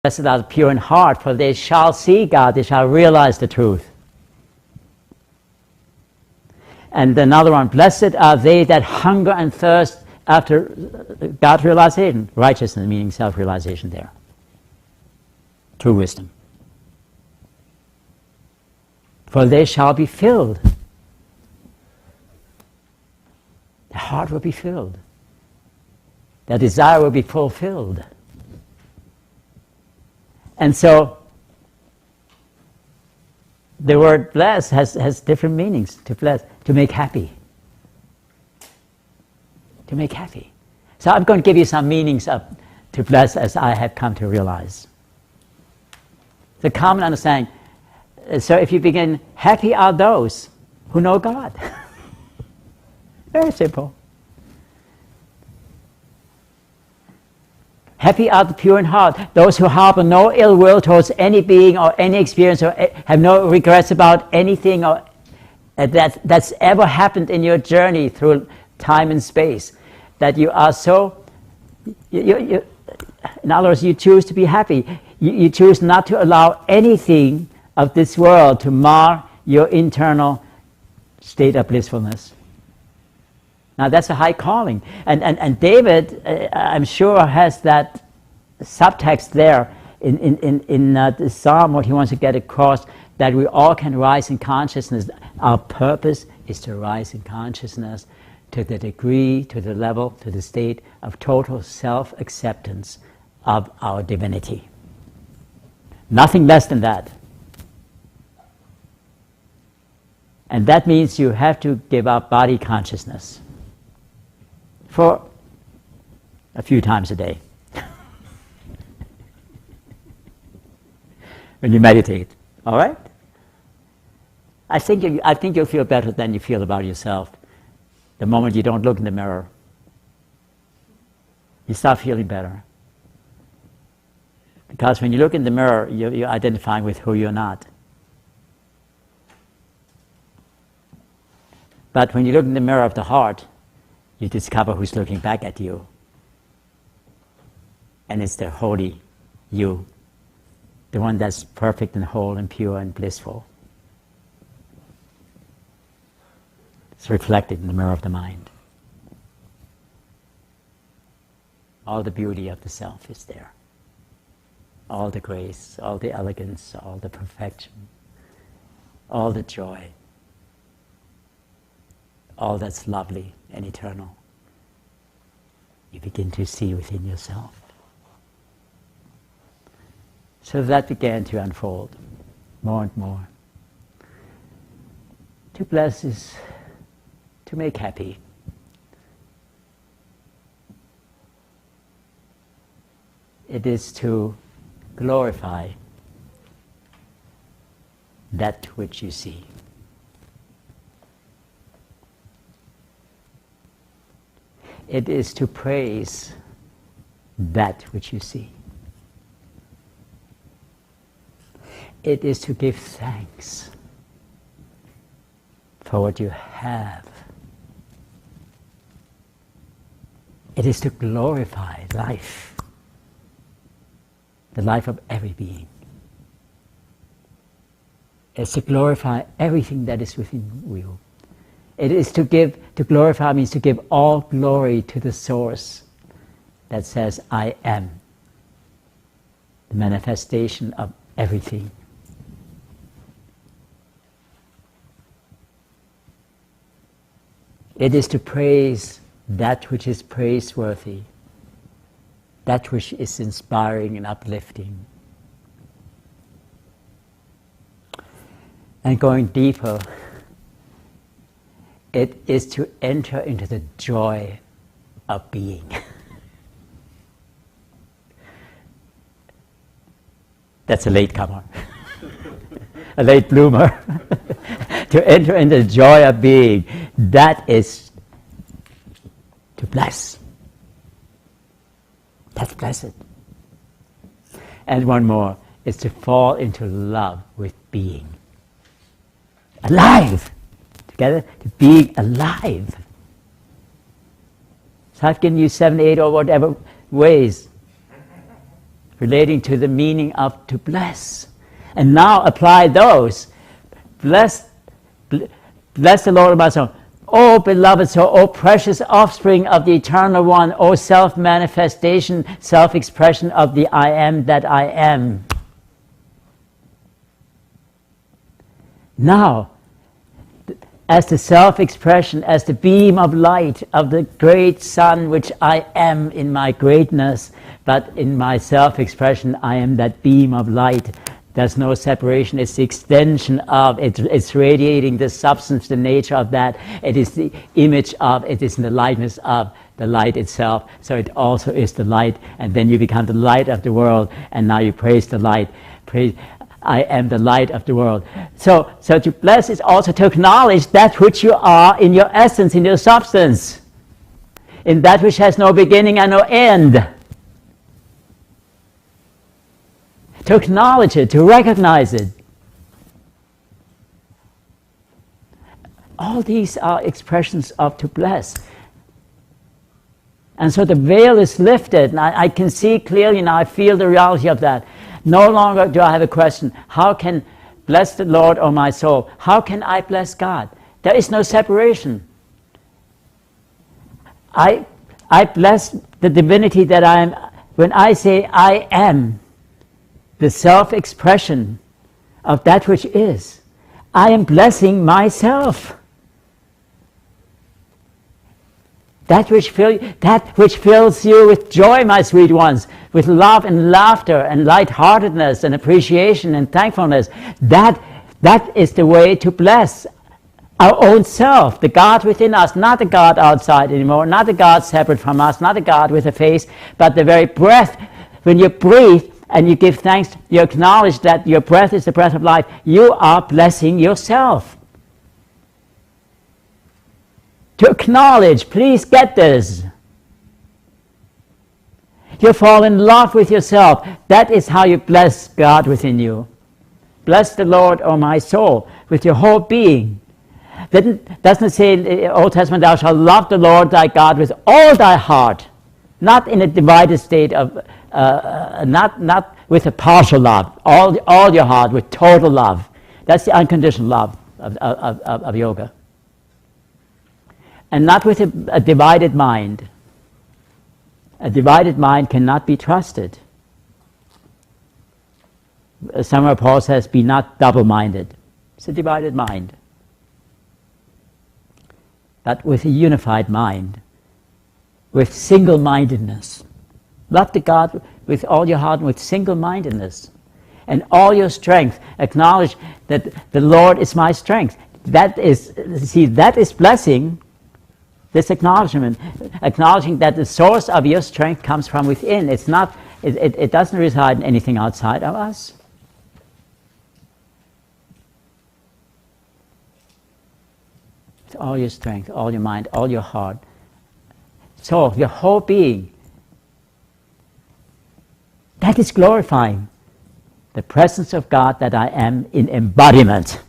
Blessed are the pure in heart, for they shall see God, they shall realize the truth. And another one, blessed are they that hunger and thirst after God realization. Righteousness meaning self-realization there. True wisdom. For they shall be filled. The heart will be filled. The desire will be fulfilled. And so, the word bless has different meanings. To bless, to make happy. To make happy. So I'm going to give you some meanings of to bless as I have come to realize. The common understanding. So if you begin, happy are those who know God. Very simple. Happy are the pure in heart, those who harbor no ill will towards any being or any experience, or have no regrets about anything or that's ever happened in your journey through time and space. That you are so, in other words, you choose to be happy. You choose not to allow anything of this world to mar your internal state of blissfulness. Now that's a high calling. And David, I'm sure, has that subtext there in the Psalm, what he wants to get across, that we all can rise in consciousness. Our purpose is to rise in consciousness to the degree, to the level, to the state of total self-acceptance of our divinity. Nothing less than that. And that means you have to give up body consciousness for a few times a day. When you meditate, all right? I think you'll feel better than you feel about yourself the moment you don't look in the mirror. You start feeling better. Because when you look in the mirror, you're identifying with who you're not. But when you look in the mirror of the heart, you discover who's looking back at you. And it's the holy you, the one that's perfect and whole and pure and blissful. It's reflected in the mirror of the mind. All the beauty of the self is there. All the grace, all the elegance, all the perfection, all the joy, all that's lovely and eternal, you begin to see within yourself. So that began to unfold more and more. To bless is to make happy. It is to glorify that which you see. It is to praise that which you see. It is to give thanks for what you have. It is to glorify life, the life of every being. It's to glorify everything that is within you. It is to glorify means to give all glory to the source that says, I am the manifestation of everything. It is to praise that which is praiseworthy, that which is inspiring and uplifting. And going deeper, it is to enter into the joy of being. That's a latecomer, a late bloomer. To enter into the joy of being, that is to bless. That's blessed. And one more is to fall into love with being. Alive! Together, to being alive. So I've given you 7, 8 or whatever ways relating to the meaning of to bless. And now apply those. Bless the Lord of my soul. O beloved soul, O precious offspring of the Eternal One, O self-manifestation, self-expression of the I am that I am. Now, as the self-expression, as the beam of light of the great sun which I am in my greatness, but in my self-expression I am that beam of light. There's no separation, it's the extension of, it's radiating the substance, the nature of that, it is the image of, it is in the likeness of the light itself, so it also is the light, and then you become the light of the world, and now you praise the light, praise, I am the light of the world. So to bless is also to acknowledge that which you are in your essence, in your substance, in that which has no beginning and no end. To acknowledge it, to recognize it. All these are expressions of to bless. And so the veil is lifted, and I can see clearly now, I feel the reality of that. No longer do I have a question, how can bless the Lord, O my soul? How can I bless God? There is no separation. I bless the divinity that I am. When I say I am, the self-expression of that which is, I am blessing myself. That which fills you with joy, my sweet ones, with love and laughter and lightheartedness and appreciation and thankfulness, that is the way to bless our own self, the God within us, not the God outside anymore, not the God separate from us, not the God with a face, but the very breath. When you breathe and you give thanks, you acknowledge that your breath is the breath of life, you are blessing yourself. To acknowledge, please get this. You fall in love with yourself. That is how you bless God within you. Bless the Lord, O my soul, with your whole being. That doesn't say in the Old Testament, thou shalt love the Lord thy God with all thy heart. Not in a divided state of, not with a partial love. All your heart, with total love. That's the unconditional love of yoga. And not with a divided mind. A divided mind cannot be trusted. Somewhere Paul says, be not double-minded. It's a divided mind. But with a unified mind, with single-mindedness. Love the God with all your heart and with single-mindedness. And all your strength. Acknowledge that the Lord is my strength. That is blessing. This acknowledgement, acknowledging that the source of your strength comes from within. It's not, it doesn't reside in anything outside of us. It's all your strength, all your mind, all your heart. So your whole being. That is glorifying the presence of God that I am in embodiment.